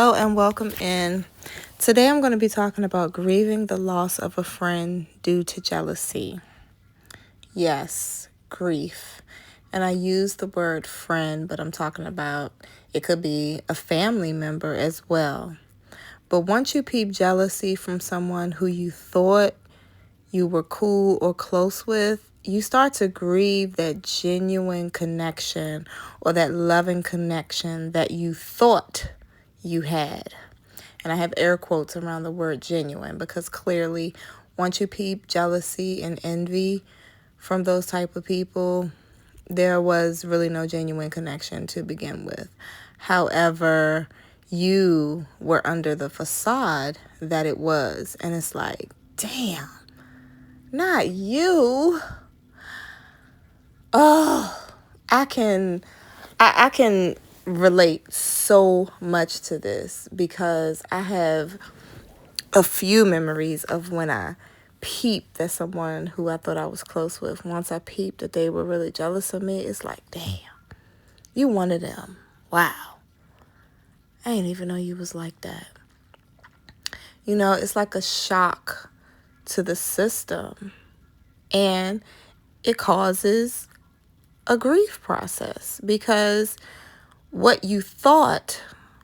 Hello and welcome in. Today I'm going to be talking about grieving the loss of a friend due to jealousy. Yes, grief. And I use the word friend, but I'm talking about it could be a family member as well. But once you peep jealousy from someone who you thought you were cool or close with, you start to grieve that genuine connection or that loving connection that you thought you had. And I have air quotes around the word genuine because clearly once you peep jealousy and envy from those type of people, there was really no genuine connection to begin with. However, you were under the facade that it was. And it's like, damn, not you. Oh, I can relate so much to this because I have a few memories of when I peeped that someone who I thought I was close with, once I peeped that they were really jealous of me, it's like, damn, you one of them. Wow. I didn't even know you was like that. You know, it's like a shock to the system, and it causes a grief process because what you thought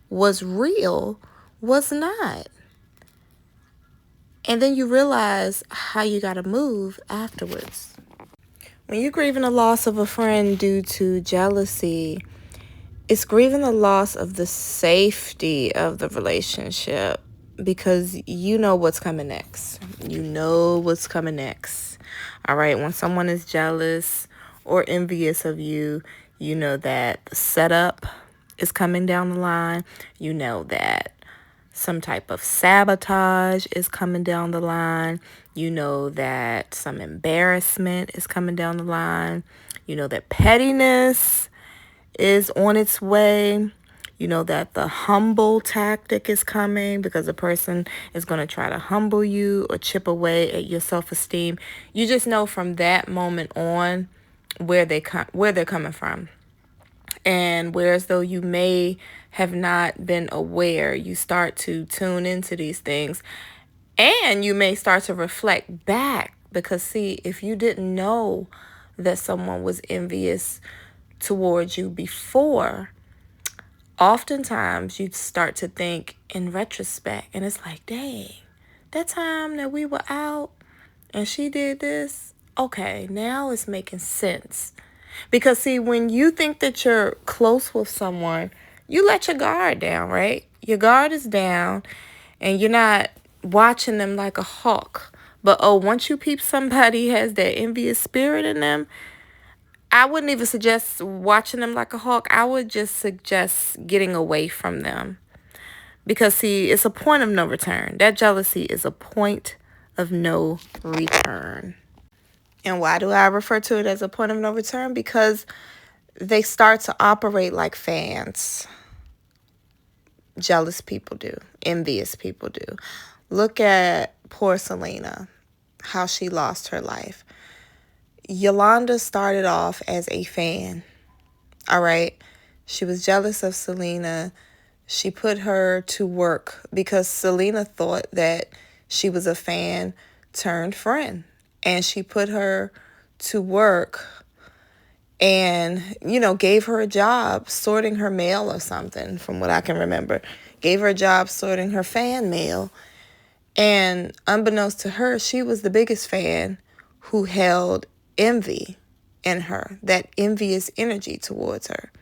was real was not. And then you realize how you got to move afterwards. When you're grieving the loss of a friend due to jealousy, it's grieving the loss of the safety of the relationship because you know what's coming next. You know what's coming next. All right, when someone is jealous or envious of you, you know that the setup is coming down the line. You know that some type of sabotage is coming down the line. You know that some embarrassment is coming down the line. You know that pettiness is on its way. You know that the humble tactic is coming because the person is going to try to humble you or chip away at your self-esteem. You just know from that moment on where they're coming from. And whereas though you may have not been aware, you start to tune into these things and you may start to reflect back because see, if you didn't know that someone was envious towards you before, oftentimes you'd start to think in retrospect and it's like, dang, that time that we were out and she did this, okay, now it's making sense. Because see, when you think that you're close with someone, you let your guard down, right? Your guard is down and you're not watching them like a hawk. But once you peep somebody has that envious spirit in them, I wouldn't even suggest watching them like a hawk. I would just suggest getting away from them. Because see, it's a point of no return. That jealousy is a point of no return. And why do I refer to it as a point of no return? Because they start to operate like fans. Jealous people do. Envious people do. Look at poor Selena, how she lost her life. Yolanda started off as a fan. All right. She was jealous of Selena. She put her to work because Selena thought that she was a fan turned friend. And she put her to work and, gave her a job sorting her mail or something, from what I can remember. Gave her a job sorting her fan mail. And unbeknownst to her, she was the biggest fan who held envy in her, that envious energy towards her,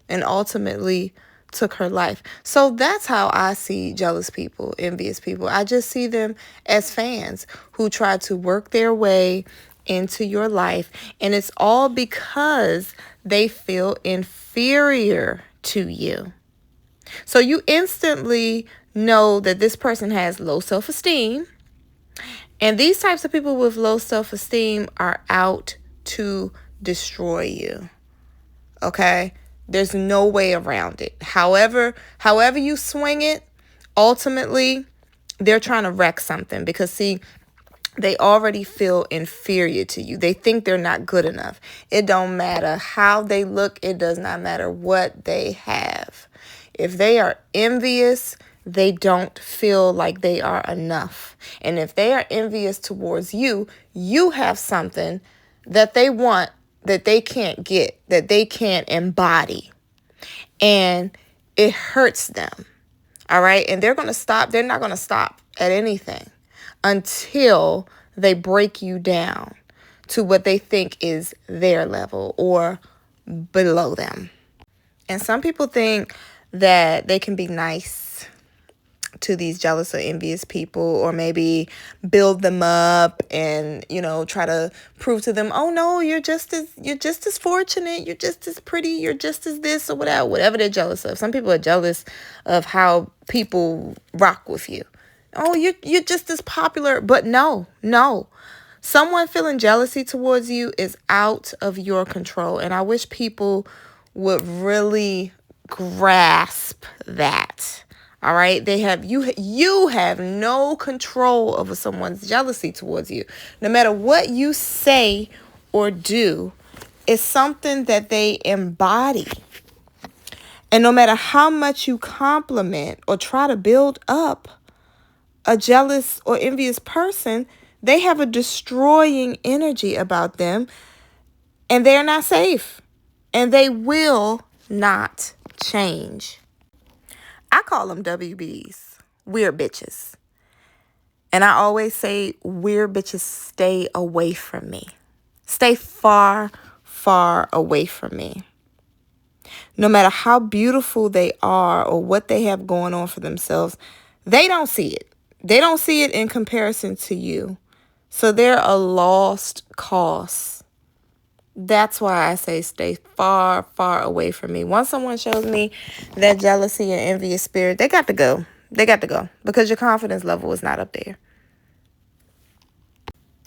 and ultimately took her life. So that's how I see jealous people, envious people. I just see them as fans who try to work their way into your life. And it's all because they feel inferior to you. So you instantly know that this person has low self-esteem. And these types of people with low self-esteem are out to destroy you. Okay? There's no way around it. However you swing it, ultimately, they're trying to wreck something because, see, they already feel inferior to you. They think they're not good enough. It don't matter how they look. It does not matter what they have. If they are envious, they don't feel like they are enough. And if they are envious towards you, you have something that they want that they can't get, that they can't embody. And it hurts them. All right. And they're going to stop. They're not going to stop at anything until they break you down to what they think is their level or below them. And some people think that they can be nice to these jealous or envious people, or maybe build them up and, try to prove to them, oh no, you're just as fortunate, you're just as pretty, you're just as this or whatever they're jealous of. Some people are jealous of how people rock with you. Oh, you're just as popular. But no. Someone feeling jealousy towards you is out of your control. And I wish people would really grasp that. All right. You have no control over someone's jealousy towards you. No matter what you say or do, it's something that they embody. And no matter how much you compliment or try to build up a jealous or envious person, they have a destroying energy about them, and they're not safe, and they will not change. I call them WBs, weird bitches. And I always say, weird bitches, stay away from me. Stay far, far away from me. No matter how beautiful they are or what they have going on for themselves, they don't see it. They don't see it in comparison to you. So they're a lost cause. That's why I say stay far, far away from me. Once someone shows me that jealousy and envious spirit, they got to go. They got to go, because your confidence level is not up there.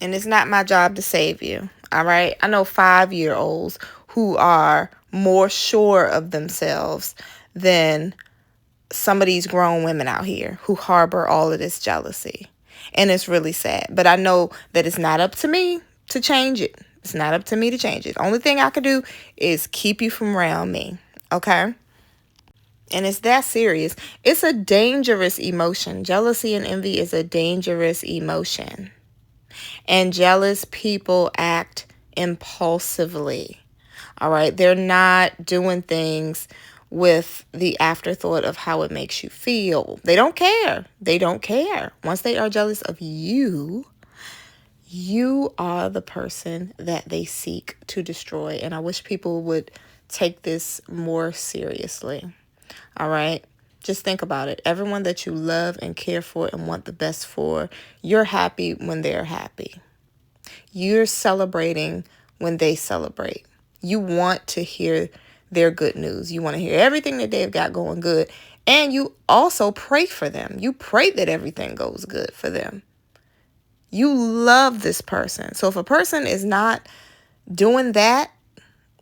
And it's not my job to save you. All right. I know 5-year-olds who are more sure of themselves than some of these grown women out here who harbor all of this jealousy. And it's really sad. But I know that it's not up to me to change it. It's not up to me to change it. The only thing I can do is keep you from around me. Okay? And it's that serious. It's a dangerous emotion. Jealousy and envy is a dangerous emotion. And jealous people act impulsively. All right? They're not doing things with the afterthought of how it makes you feel. They don't care. They don't care. Once they are jealous of you, you are the person that they seek to destroy. And I wish people would take this more seriously. All right? Just think about it. Everyone that you love and care for and want the best for, you're happy when they're happy. You're celebrating when they celebrate. You want to hear their good news. You want to hear everything that they've got going good. And you also pray for them. You pray that everything goes good for them. You love this person. So if a person is not doing that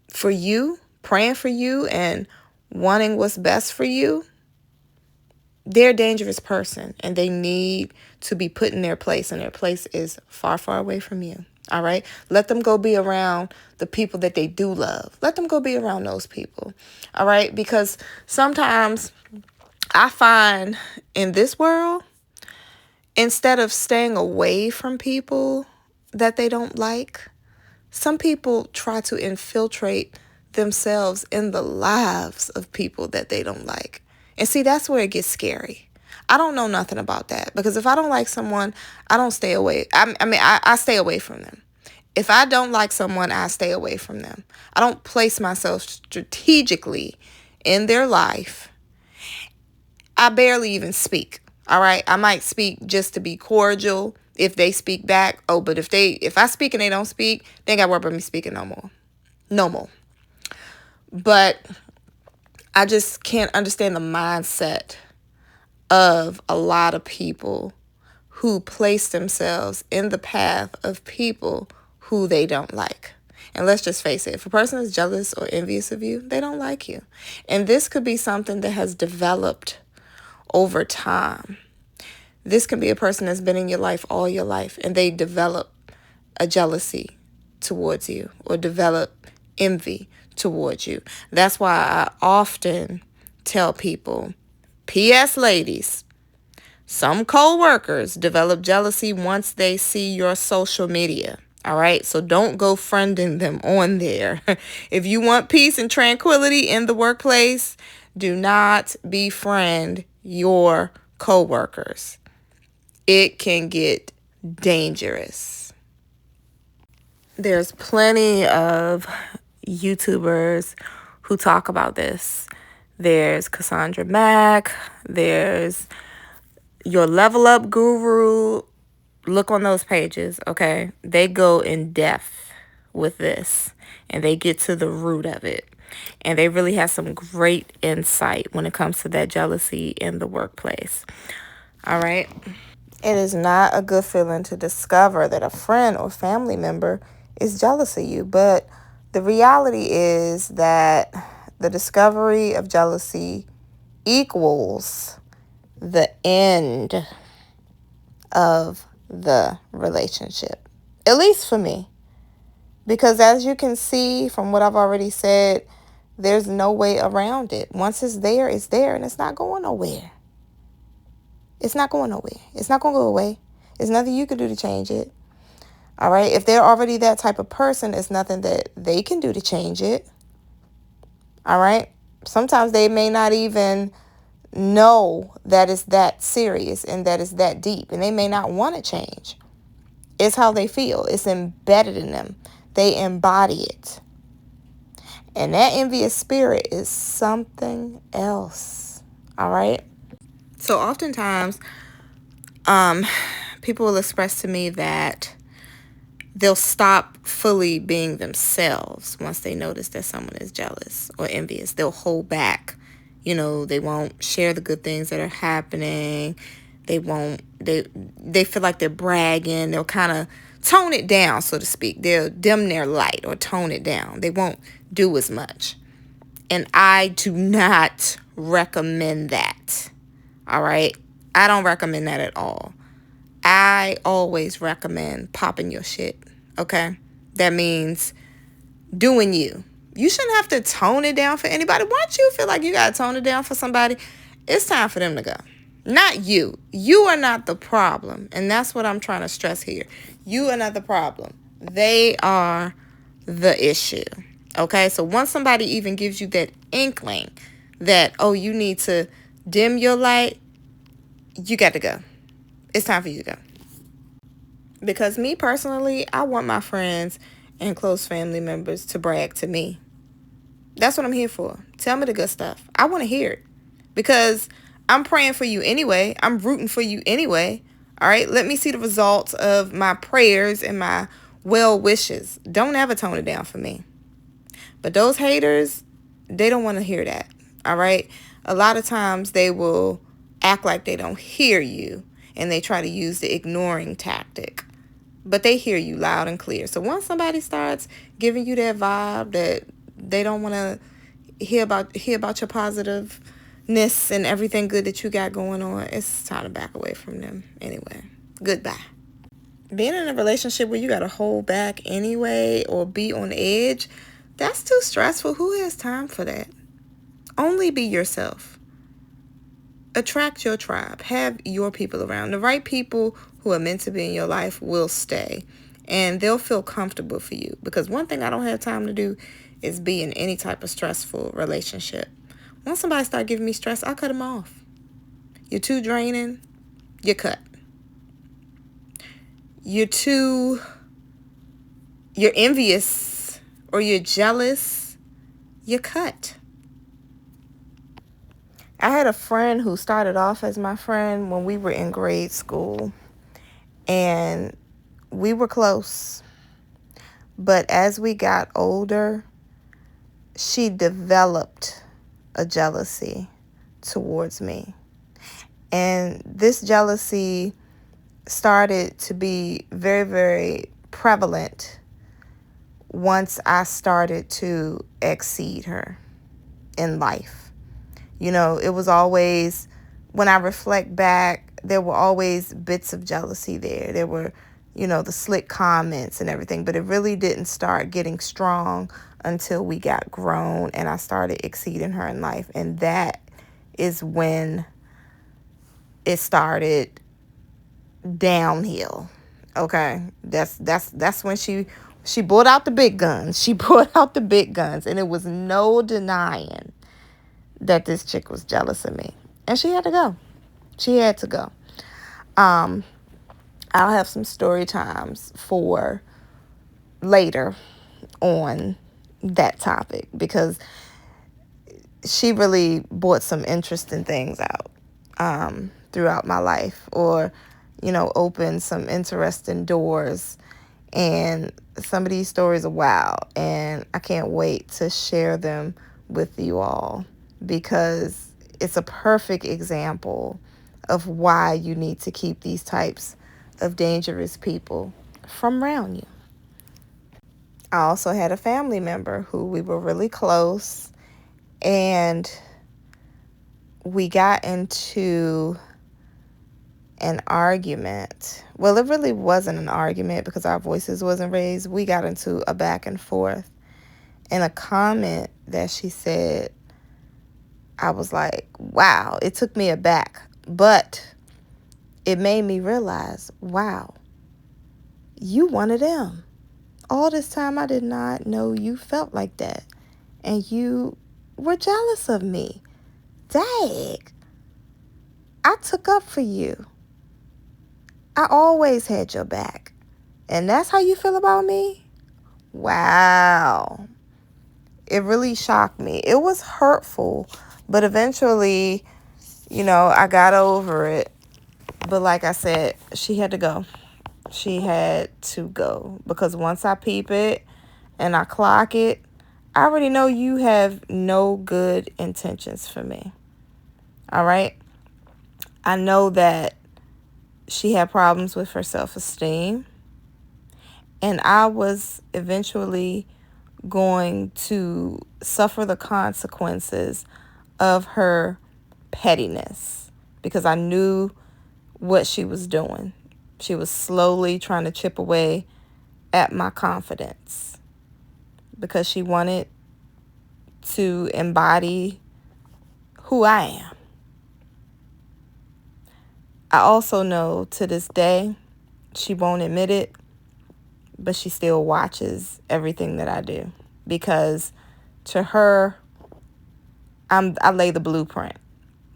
for you, praying for you and wanting what's best for you, they're a dangerous person, and they need to be put in their place, and their place is far, far away from you. All right. Let them go be around the people that they do love. Let them go be around those people. All right. Because sometimes I find in this world, instead of staying away from people that they don't like, some people try to infiltrate themselves in the lives of people that they don't like. And see, that's where it gets scary. I don't know nothing about that, because if I don't like someone, I don't stay away. I stay away from them. If I don't like someone, I stay away from them. I don't place myself strategically in their life. I barely even speak. All right. I might speak just to be cordial if they speak back. Oh, but if I speak and they don't speak, they ain't got to worry about me speaking no more. No more. But I just can't understand the mindset of a lot of people who place themselves in the path of people who they don't like. And let's just face it, if a person is jealous or envious of you, they don't like you. And this could be something that has developed over time. This can be a person that's been in your life all your life, and they develop a jealousy towards you or develop envy towards you. That's why I often tell people, P.S. ladies, Some coworkers develop jealousy once they see your social media. All right, so don't go friending them on there. If you want peace and tranquility in the workplace, do not befriend your coworkers. It can get dangerous. There's plenty of YouTubers who talk about this. There's Cassandra Mack. There's your Level Up Guru. Look on those pages, okay? They go in depth with this and they get to the root of it. And they really have some great insight when it comes to that jealousy in the workplace. All right? It is not a good feeling to discover that a friend or family member is jealous of you. But the reality is that the discovery of jealousy equals the end of the relationship. At least for me. Because as you can see from what I've already said, there's no way around it. Once it's there, and it's not going nowhere. It's not going nowhere. It's not going to go away. There's nothing you can do to change it. All right? If they're already that type of person, it's nothing that they can do to change it. All right? Sometimes they may not even know that it's that serious and that it's that deep, and they may not want to change. It's how they feel. It's embedded in them. They embody it. And that envious spirit is something else. All right? So oftentimes, people will express to me that they'll stop fully being themselves once they notice that someone is jealous or envious. They'll hold back. They won't share the good things that are happening. They feel like they're bragging. They'll kind of tone it down, so to speak. They'll dim their light or tone it down. They won't do as much. And I do not recommend that. All right? I don't recommend that at all. I always recommend popping your shit. Okay? That means doing you. You shouldn't have to tone it down for anybody. Once you feel like you got to tone it down for somebody, it's time for them to go. Not you. You are not the problem. And that's what I'm trying to stress here. You are not the problem. They are the issue. Okay? So once somebody even gives you that inkling that, oh, you need to dim your light, you got to go. It's time for you to go. Because me personally, I want my friends and close family members to brag to me. That's what I'm here for. Tell me the good stuff. I want to hear it. Because I'm praying for you anyway. I'm rooting for you anyway. All right? Let me see the results of my prayers and my well wishes. Don't ever tone it down for me. But those haters, they don't want to hear that. All right? A lot of times they will act like they don't hear you. And they try to use the ignoring tactic. But they hear you loud and clear. So once somebody starts giving you that vibe that they don't want to hear about your positiveness and everything good that you got going on, it's time to back away from them anyway. Goodbye. Being in a relationship where you got to hold back anyway or be on edge, that's too stressful. Who has time for that? Only be yourself. Attract your tribe. Have your people around. The right people who are meant to be in your life will stay. And they'll feel comfortable for you. Because one thing I don't have time to do is be in any type of stressful relationship. Once somebody start giving me stress, I cut them off. You're too draining, you cut. You're envious or you're jealous, you cut. I had a friend who started off as my friend when we were in grade school. And we were close. But as we got older, she developed a jealousy towards me. And this jealousy started to be very, very prevalent once I started to exceed her in life. It was always, when I reflect back, there were always bits of jealousy there. There were, the slick comments and everything, but it really didn't start getting strong until we got grown and I started exceeding her in life. And that is when it started downhill. Okay, that's when she brought out the big guns. She brought out the big guns, and it was no denying that this chick was jealous of me, and she had to go. She had to go. Um, I'll have some story times for later on that topic, because she really brought some interesting things out throughout my life, or opened some interesting doors. And some of these stories are wild, and I can't wait to share them with you all, because it's a perfect example of why you need to keep these types of dangerous people from around you. I also had a family member who we were really close, and we got into an argument. Well, it really wasn't an argument because our voices wasn't raised. We got into a back and forth, and a comment that she said, I was like, wow, it took me aback, but it made me realize, wow, you one of them. All this time I did not know you felt like that, and you were jealous of me. Dang, I took up for you. I always had your back. And that's how you feel about me? Wow. It really shocked me. It was hurtful, but eventually, I got over it. But like I said, she had to go. She had to go, because once I peep it and I clock it, I already know you have no good intentions for me. All right? I know that she had problems with her self-esteem, and I was eventually going to suffer the consequences of her pettiness, because I knew what she was doing. She was slowly trying to chip away at my confidence, because she wanted to embody who I am. I also know to this day, she won't admit it, but she still watches everything that I do, because to her, I lay the blueprint.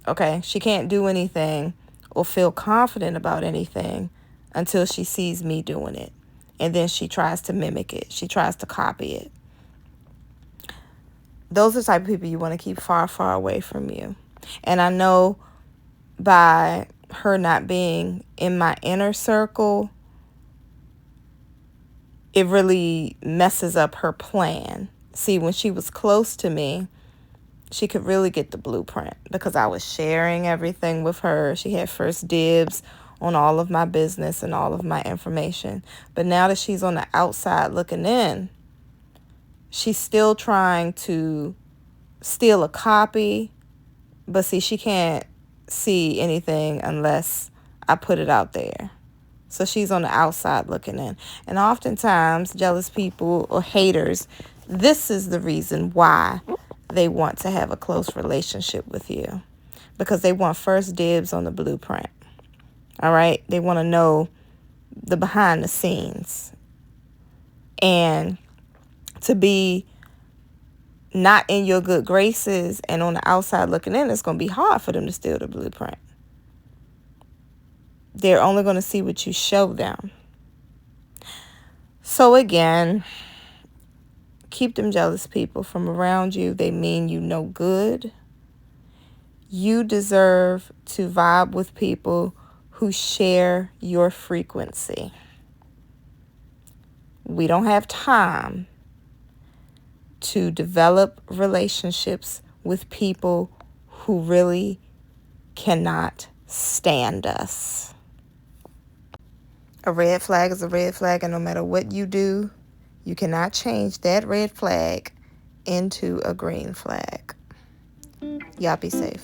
Okay, she can't do anything or feel confident about anything until she sees me doing it, and then she tries to mimic it. She tries to copy it. Those are the type of people you want to keep far, far away from you. And I know by her not being in my inner circle, it really messes up her plan. See, when she was close to me, she could really get the blueprint, because I was sharing everything with her. She had first dibs on all of my business and all of my information. But now that she's on the outside looking in, she's still trying to steal a copy. But see, she can't see anything unless I put it out there. So she's on the outside looking in. And oftentimes, jealous people or haters, this is the reason why they want to have a close relationship with you, because they want first dibs on the blueprint. All right? They want to know the behind the scenes. And to be not in your good graces and on the outside looking in, it's going to be hard for them to steal the blueprint. They're only going to see what you show them. So again, keep them jealous people from around you. They mean you no good. You deserve to vibe with people who share your frequency. We don't have time to develop relationships with people who really cannot stand us. A red flag is a red flag, and no matter what you do, you cannot change that red flag into a green flag. Y'all be safe.